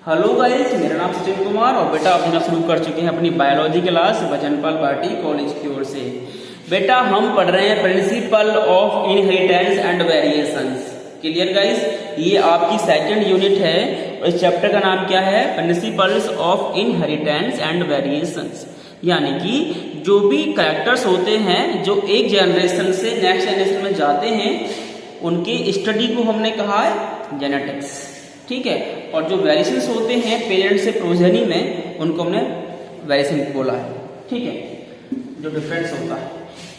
Hello guys, मेरा नाम सचिन कुमार और बेटा अपना शुरू कर चुके हैं अपनी बायोलॉजी क्लास भजनपाल भाटी कॉलेज की ओर से। बेटा हम पढ़ रहे हैं principle of inheritance and variations. Clear guys, ये आपकी सेकंड यूनिट है और इस चैप्टर का नाम क्या है? Principles of inheritance and variations. यानी कि जो भी कैरेक्टर्स होते हैं जो एक जनरेशन से नेक्स्ट जनरेशन में जाते हैं उनकी स्टडी को हमने कहा है जेनेटिक्स। ठीक है, और जो वेरिएशंस होते हैं पेरेंट से प्रोजेनी में उनको हमने वेरिएशन बोला है। ठीक है, जो डिफरेंस होता है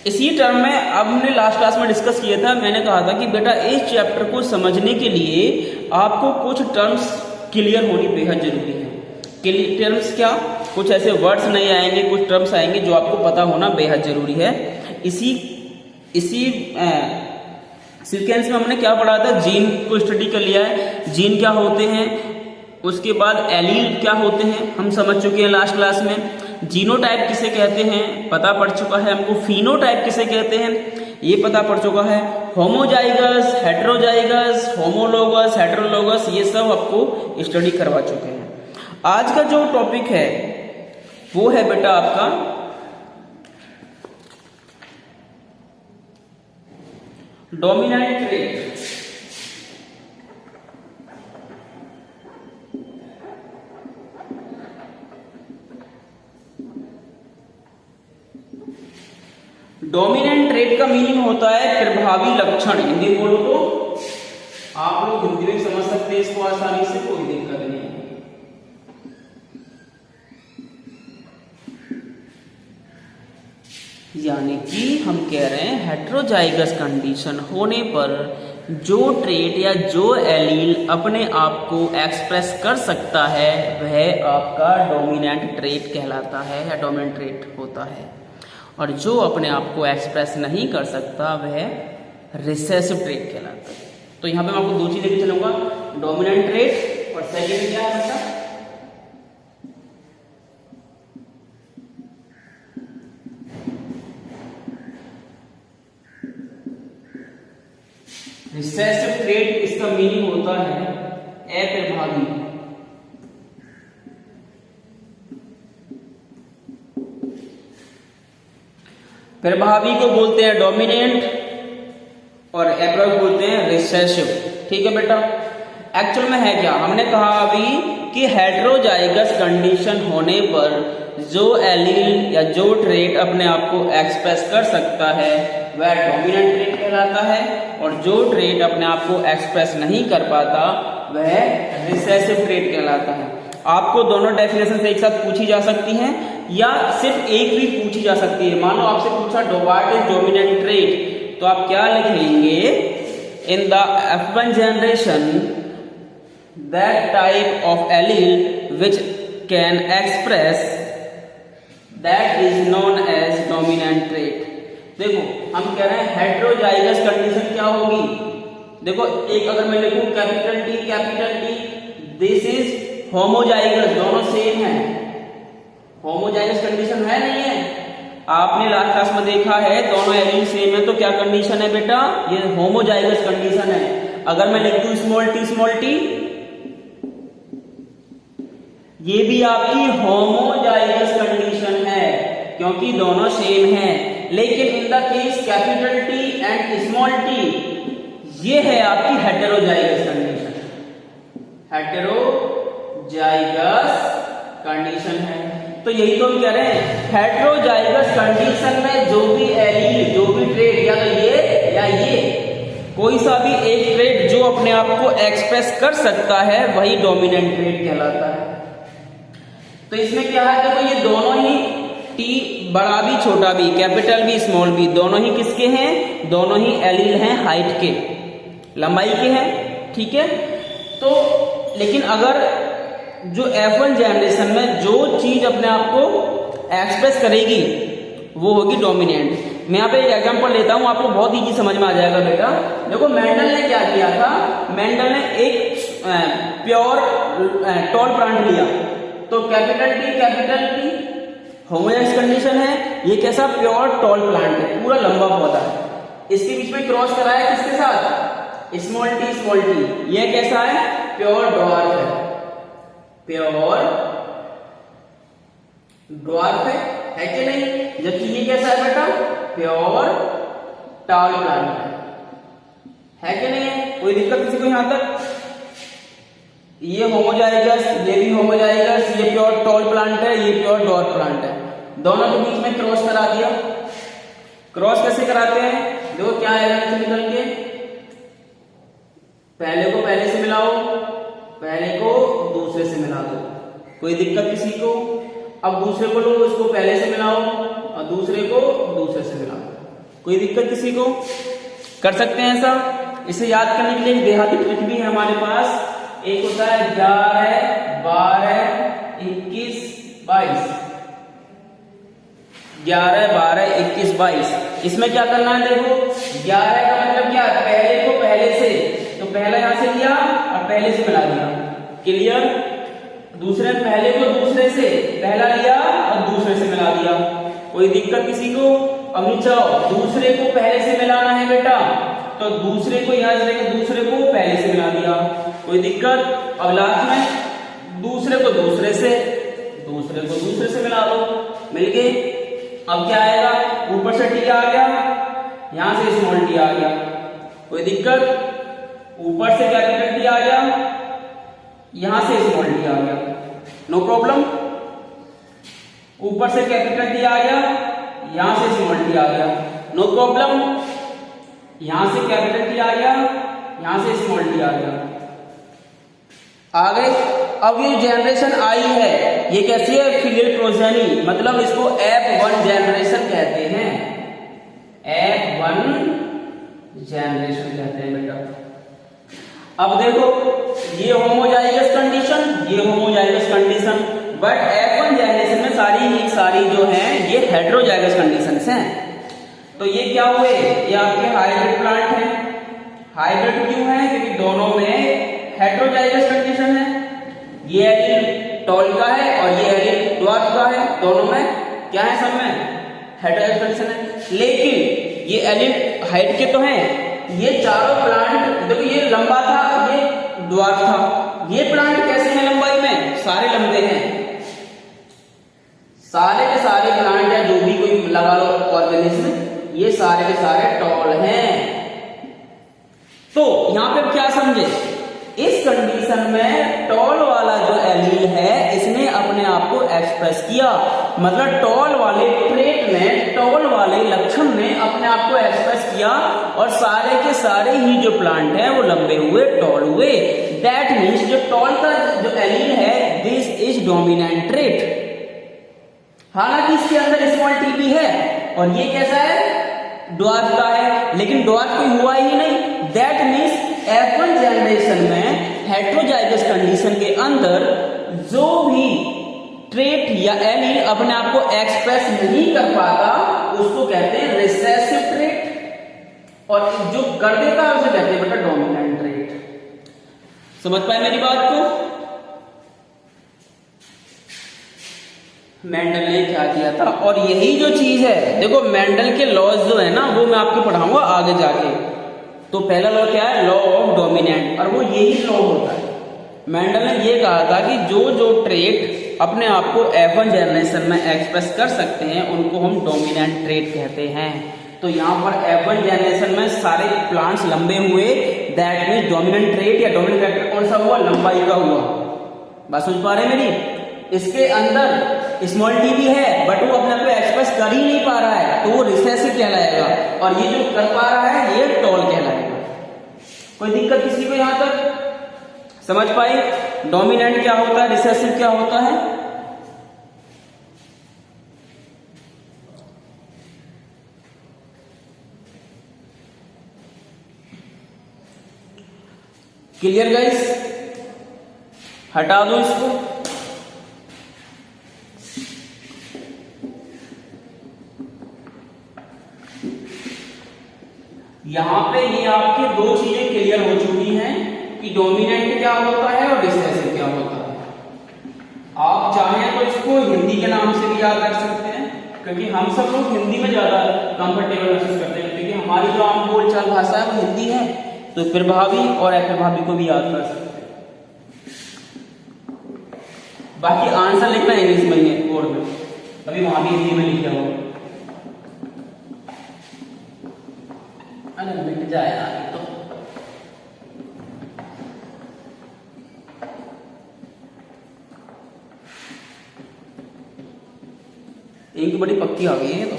इसी टर्म में अब हमने लास्ट क्लास में डिस्कस किया था। मैंने कहा था कि बेटा इस चैप्टर को समझने के लिए आपको कुछ टर्म्स क्लियर होनी बेहद जरूरी है। टर्म्स क्या, कुछ ऐसे वर्ड्स नहीं आएंगे, कुछ टर्म्स आएंगे जो आपको पता होना बेहद जरूरी है। इसी सीक्वेंस में हमने क्या पढ़ा था? जीन को स्टडी कर लिया है, जीन क्या होते हैं, उसके बाद एलील क्या होते हैं हम समझ चुके हैं लास्ट क्लास में। जीनोटाइप किसे कहते हैं पता पड़ चुका है हमको। फिनोटाइप किसे कहते हैं ये पता पड़ चुका है। होमोजाइगस, हेटेरोजाइगस, होमोलोगस, हेटेरोलोगस, ये सब आपको स्टडी करवा चुके हैं। आज का जो टॉपिक है वो है बेटा आपका डोमिनेंट ट्रेट। डोमिनेंट ट्रेट का मीनिंग होता है प्रभावी लक्षण। हिंदी बोलो तो आप लोग हिंदी में समझ सकते हैं इसको आसानी से, कोई दिक्कत नहीं है। यानी कि हम कह रहे हैं हेटेरोजाइगस कंडीशन होने पर जो ट्रेट या जो एलील अपने आप को एक्सप्रेस कर सकता है वह आपका डोमिनेंट ट्रेट कहलाता है या डोमिनेंट ट्रेट होता है। और जो अपने आप को एक्सप्रेस नहीं कर सकता वह रिसेसिव ट्रेट कहलाता है। तो यहाँ पे मैं आपको दो चीज लेके चलूंगा, डोमिनेंट ट्रेट और सेकेंड क्या है बेटा? Recessive trait. इसका मीनिंग होता है अप्रभावी। प्रभावी को बोलते हैं डोमिनेंट और अप्रभावी बोलते हैं रिसेसिव। ठीक है बेटा, एक्चुअल में है क्या? हमने कहा अभी कि हेटेरोजाइगस कंडीशन होने पर जो एलील या जो ट्रेट अपने आप को एक्सप्रेस कर सकता है वह डोमिनेंट ट्रेट कहलाता है, और जो ट्रेट अपने आप को एक्सप्रेस नहीं कर पाता वह रिसेसिव ट्रेट कहलाता है। आपको दोनों डेफिनेशन से एक साथ पूछी जा सकती हैं या सिर्फ एक भी पूछी जा सकती है। मान लो आपसे पूछा व्हाट इज डोमिनेंट ट्रेट, तो आप क्या लिख लेंगे? In the F1 generation that type of allele which can express that is known as dominant trait. देखो हम कह रहे हैं हेटेरोजाइगस कंडीशन क्या होगी। देखो एक अगर मैं लिखूं capital T, this is homozygous, दोनों सेम है। होमोजाइगस कंडीशन है नहीं है? आपने लास्ट क्लास में देखा है दोनों एलील सेम है, तो क्या कंडीशन है बेटा? ये होमोजाइगस कंडीशन है। अगर मैं लिख दूं स्मॉल टी, ये भी आपकी होमोजाइगस कंडीशन है क्योंकि दोनों सेम है। लेकिन in the case capital T and small T, ये है आपकी हेटेरोजाइगस कंडीशन। हेटेरोजाइगस कंडीशन है। तो यही तो हम कह रहे हैं, हेटेरोजाइगस कंडीशन में जो भी एलील, जो भी ट्रेट, या तो ये या ये, कोई सा भी एक ट्रेट जो अपने आप को एक्सप्रेस कर सकता है वही डोमिनेंट ट्रेट कहलाता है। तो इसमें क्या है? देखो ये दोनों ही टी, बड़ा भी छोटा भी, कैपिटल भी स्मॉल भी, दोनों ही किसके हैं? दोनों ही एलील हैं हाइट के, लंबाई के हैं। ठीक है, तो लेकिन अगर जो F1 जनरेशन में जो चीज अपने आप को एक्सप्रेस करेगी वो होगी डोमिनेंट। मैं यहाँ पे एक एग्जांपल लेता हूँ, आपको बहुत इजी समझ में आ जाएगा बेटा। देखो मेंडल ने क्या किया था? मेंडल ने एक प्योर टॉल प्लांट लिया, तो कैपिटल टी होमोजाइगस कंडीशन है। ये कैसा? प्योर टॉल प्लांट है, पूरा लंबा पौधा है। इसके बीच में क्रॉस कराया किसके साथ? Small T. ये कैसा है? प्योर ड्वार्फ है। प्योर ड्वार्फ है कि नहीं? जबकि ये कैसा है बेटा? प्योर टॉल प्लांट है कि नहीं है? कोई दिक्कत किसी को यहां तक? ये होमोजाइगस, ये भी होमोजाइगस, ये प्योर टॉल प्लांट है, ये प्योर ड्वार्फ प्लांट है। दोनों के बीच में क्रॉस करा दिया। क्रॉस कैसे कराते हैं? देखो क्या आएगा नीचे निकल के, पहले को पहले से मिलाओ, पहले को दूसरे से मिला दो। कोई दिक्कत किसी को? अब दूसरे को लो, उसको पहले से मिलाओ और दूसरे को दूसरे से मिलाओ। कोई दिक्कत किसी को? कर सकते हैं ऐसा। इसे याद करने के लिए एक देहाती ट्रिक भी है हमारे पास। एक होता है 11, 12, 21, 22। 11, 12, 21, 22। इसमें क्या करना है? देखो 11 का मतलब क्या है? पहले को पहले से, तो पहला यहां से लिया और पहले से मिला दिया। क्लियर? दूसरे पहले को दूसरे से, पहला लिया और दूसरे से मिला दिया। कोई दिक्कत किसी को? अब नीचे आओ, दूसरे को पहले से मिलाना है बेटा, तो दूसरे को यहां से लेकर दूसरे को पहले से मिला दिया। कोई दिक्कत? अब लास्ट में दूसरे को दूसरे से, दूसरे को दूसरे से मिला दो। मिल गए? अब क्या आएगा? ऊपर से टी आ गया, यहां से स्मॉल टी आ गया। कोई दिक्कत? ऊपर से कैपिटल टी आ गया, यहां से स्मॉल टी आ गया। No problem. ऊपर से कैपिटल टी आ गया, यहां से स्मॉल टी आ गया। No problem. यहां से कैपिटल टी आ गया, यहां से स्मॉल टी आ गया। आ गए? अब ये जनरेशन आई है, ये कैसी है? फिलियल प्रोजेनी, मतलब इसको F1 जनरेशन कहते हैं। F1 जनरेशन कहते हैं बेटा। अब देखो, ये होमोजाइगस कंडीशन, ये homozygous condition, but F1 generation में सारी जो हैं ये हेटेरोजाइगस कंडीशंस हैं। तो ये क्या हुए? ये आपके हाइब्रिड प्लांट हैं। हाइब्रिड क्यों है? क्योंकि दोनों में हेटेरोजाइगस कंडीशन है। ये एलील टॉल का है और ये एलील ड्वार्फ का है। दोनों में क्या है? सब में हेटेरोजाइगस कंडीशन है। लेकिन ये एलील हाइट के तो हैं। ये चारों प्लांट देखो, ये लंबा था, ये ड्वार्फ था। ये प्लांट कैसे हैं लंबाई में? सारे लंबे हैं। सारे के सारे प्लांट या जो भी कोई लगा लो ऑर्गेनिज्म, ये सारे के सारे टॉल हैं। तो यहां पे क्या समझे? इस कंडीशन में टॉल वाला जो एलील है इसने अपने आप को एक्सप्रेस किया, मतलब टॉल वाले ट्रेट ने, टॉल वाले लक्षण ने अपने आप को एक्सप्रेस किया और सारे के सारे ही जो प्लांट हैं वो लंबे हुए, टॉल हुए। दैट मीन्स जो टॉल का जो एलील है, दिस इज डोमिनेंट ट्रेट। हालांकि इसके अंदर स्मॉल टी भी है और ये कैसा है? ड्वार्फ का है, लेकिन ड्वार्फ कोई हुआ ही नहीं। दैट मीन्स F1 जनरेशन में हेटेरोजाइगस कंडीशन के अंदर जो भी ट्रेट या एलील अपने आप को एक्सप्रेस नहीं कर पाता उसको कहते हैं रिसेसिव ट्रेट, और जो कर देता है उसे कहते हैं बेटा डोमिनेंट ट्रेट। समझ पाए मेरी बात को? मेंडल ने क्या किया था, और यही जो चीज है, देखो मेंडल के लॉज जो है ना वो मैं आपको पढ़ाऊंगा आगे जाके। तो पहला लॉ क्या है? लॉ ऑफ डोमिनेंट, और वो यही लॉ होता है। मेंडल ने ये कहा था कि जो ट्रेट अपने आप को F1 जनरेशन में एक्सप्रेस कर सकते हैं उनको हम डोमिनेंट ट्रेट कहते हैं। तो यहाँ पर F1 जनरेशन में सारे प्लांट्स लंबे हुए, दैट मीन्स डोमिनेंट ट्रेट या डोमिनेंट फैक्टर कौन सा हुआ? लंबाई का हुआ। बात समझ पा रहे हैं मेरी? इसके अंदर स्मॉल टी भी है बट वो अपने आप को एक्सप्रेस कर ही नहीं पा रहा है, तो वो रिसेसिव कहलाएगा, और ये जो कर पा रहा है ये टॉल कहलाएगा। कोई दिक्कत किसी को यहां तक? समझ पाए डोमिनेंट क्या होता है, रिसेसिव क्या होता है? Clear guys? हटा दो इसको। यहां पे ये आपके दो चीजें क्लियर हो चुकी हैं कि डोमिनेंट क्या होता है और रिसेसिव क्या होता है। आप चाहें तो इसको हिंदी के नाम से भी याद रख सकते हैं, क्योंकि हम सब लोग हिंदी में ज्यादा कंफर्टेबल महसूस करते हैं, क्योंकि हमारी जो आम बोलचाल भाषा है वो हिंदी है। तो प्रभावी और अप्रभावी को भी याद कर सकते हैं। बाकी आंसर लिखना इंग्लिश में ही है बोर्ड में, अभी वहां भी हिंदी में लिखा हुआ। अरे मिट जाए यार तो। इंक बड़ी पक्की आ गई है तो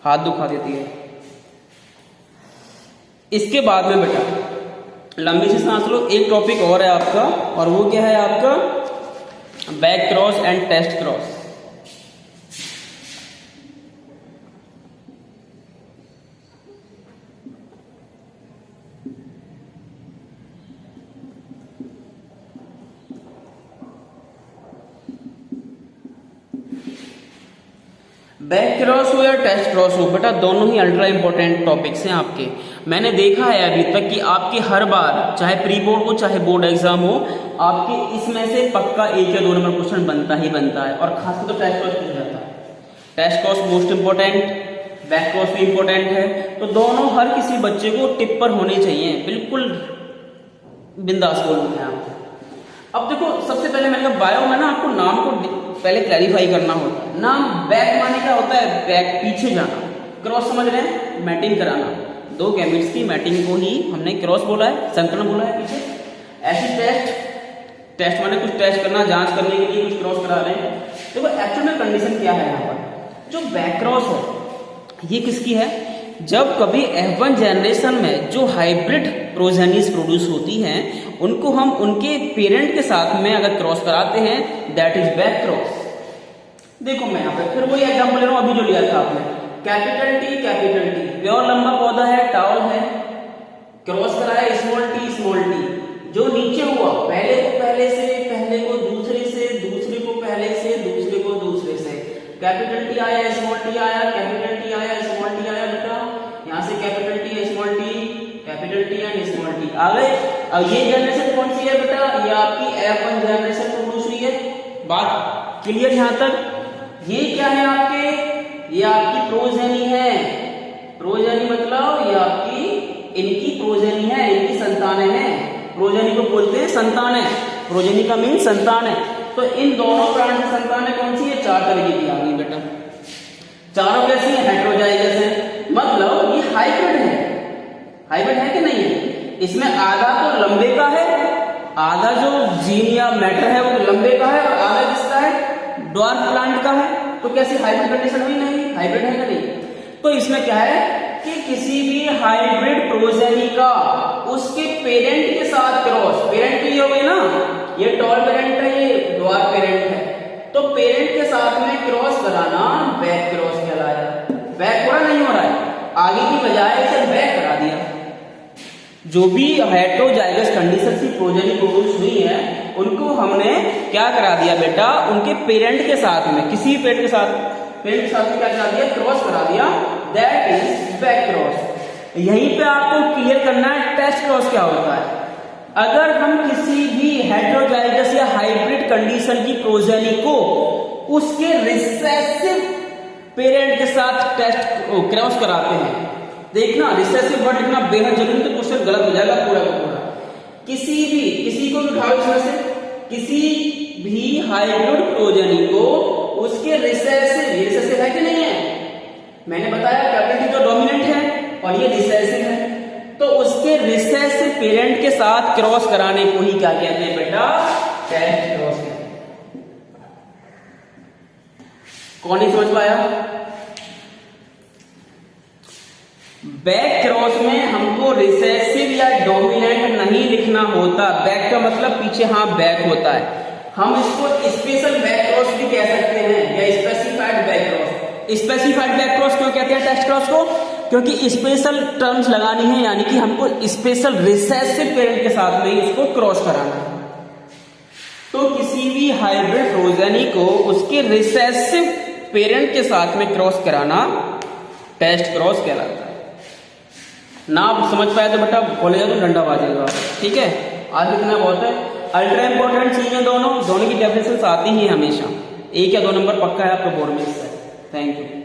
हाथ दुखा देती है। इसके बाद में बेटा लंबी सी सांस लो, एक टॉपिक और है आपका, और वो क्या है आपका back cross and test cross. Back cross हो या टेस्ट क्रॉस हो बेटा, दोनों ही अल्ट्रा इंपॉर्टेंट टॉपिक्स हैं आपके। मैंने देखा है अभी तक कि आपके हर बार चाहे प्री बोर्ड हो चाहे बोर्ड एग्जाम हो, आपके इसमें से पक्का 1 या 2 नंबर क्वेश्चन बनता ही बनता है, और खासकर तो टेस्ट क्रॉस पूछा जाता है। Test cross most important, back cross भी इंपॉर्टेंट है, तो दोनों हर किसी बच्चे को टिप पर होने चाहिए, बिल्कुल बिंदास बोलते हैं आप। अब देखो सबसे पहले मैंने कहा बायो में ना आपको नाम को पहले क्लैरिफाई करना होता है। नाम बैक माने क्या होता है, बैक पीछे जाना, क्रॉस समझ रहे हैं मैटिंग कराना, 2 गैमेट्स की मैटिंग को ही हमने क्रॉस बोला है, संकलन बोला है पीछे। ऐसे टेस्ट माने कुछ टेस्ट करना, जांच करने के लिए कुछ क्रॉस करा रहे हैं। देखो एक्चुअल में कंडीशन क्या है यहाँ पर, जो बैक क्रॉस है ये किसकी है, जब कभी F1 जनरेशन में जो हाइब्रिड प्रोजेनीज प्रोड्यूस होती हैं उनको हम उनके पेरेंट के साथ में अगर क्रॉस कराते हैं, दैट इज बैक क्रॉस। देखो मैं यहाँ पे फिर वही एग्जांपल ले रहा हूँ अभी जो लिया था आपने, कैपिटल टी प्योर लंबा पौधा है, टाउल है, क्रॉस कराया स्मॉल टी, जो नीचे हुआ पहले को पहले से, पहले को दूसरे से, दूसरे को पहले से, दूसरे को दूसरे से, कैपिटल टी आया स्मॉल टी आया, कैपिटल टी आया स्मॉल टी आया बेटा, यहाँ से capital T small T, capital T and small T आ गए। अब ये जनरेशन कौन सी है बेटा, ये आपकी F1 जनरेशन प्रोड्यूस हुई है। बात क्लियर यहाँ तक। ये क्या है आपके, ये आपकी प्रोजेनी है, प्रोजेनी मतलब ये आपकी इनकी प्रोजेनी है, इनकी संतानें हैं, प्रोजेनी को बोलते हैं संतानें, प्रोजेनी का मीन संतान है। तो इन दोनों प्राणी की संतानें कौन सी है, 4 तरह की आ गई बेटा, चारों कैसी है, हेटेरोजाइगस है, मतलब ये हाइब्रिड है। हाइब्रिड है कि नहीं है, इसमें आधा तो लंबे का है, आधा जो जीन या मैटर है वो लंबे का है, और आधा किसका है, ड्वार्फ प्लांट का है। तो कैसी हाइब्रिड कंडीशन हुई, नहीं हाइब्रिड है कि नहीं। तो इसमें क्या है कि किसी भी हाइब्रिड प्रोजेनी का उसके पेरेंट के साथ क्रॉस, पेरेंट की हो गई ना, ये टॉल पेरेंट है, ये ड्वार्फ पेरेंट है, तो पेरेंट के साथ में क्रॉस कराना बैक क्रॉस कहलाया। बैक पूरा नहीं हो रहा है, आगे की बजाय इसे बैक करा दिया। जो भी हेटेरोजाइगस कंडीशन की प्रोजेनी प्रोड्यूस हुई है उनको हमने क्या करा दिया बेटा, उनके पेरेंट के साथ में, किसी पेरेंट के साथ में क्या करा दिया, क्रॉस करा दिया, दैट इज बैक क्रॉस। यहीं पे आपको क्लियर करना है टेस्ट क्रॉस क्या होता है। अगर हम किसी भी हेटेरोजाइगस या हाइब्रिड कंडीशन की प्रोजेनी को उसके रिसेसिव पेरेंट के साथ टेस्ट क्रॉस कराते हैं, देखना रिसेसिव वर्ड लिखना बेहद जरूरी, तो क्वेश्चन गलत हो जाएगा पूरा का पूरा। किसी को उठाओ इसमें से, किसी भी हाइब्रिड प्रोजेनी को उसके रिसेसिव है कि नहीं है, मैंने बताया कैपिटल तो डोमिनेंट है और ये रिसेसिव है, तो उसके रिसेसिव पेरेंट के साथ क्रॉस कराने को ही क्या कहते हैं बेटा, टेस्ट क्रॉस कहते हैं। कौन नहीं समझ पाया। बैक क्रॉस में हमको रिसेसिव या डोमिनेंट नहीं लिखना होता, बैक का मतलब पीछे, हाँ बैक होता है। हम इसको स्पेशल बैक क्रॉस भी कह सकते हैं या specified back cross. Specified back cross क्यों कहते हैं टेस्ट क्रॉस को, क्योंकि स्पेशल टर्म्स लगानी है, यानी कि हमको स्पेशल रिसेसिव पेरेंट के साथ में इसको क्रॉस कराना है। तो किसी भी हाइब्रिड प्रोजेनी को उसके रिसेसिव पेरेंट के साथ में क्रॉस कराना टेस्ट क्रॉस कहलाता है। ना आप समझ पाए तो बेटा बोले जाए तो डंडा बाजेगा, ठीक है। आज इतना बहुत है, अल्ट्रा इंपॉर्टेंट चीजें दोनों की डेफिनेशन आती ही हमेशा, 1 या 2 नंबर पक्का है आपका बोर्ड में इससे। Thank you.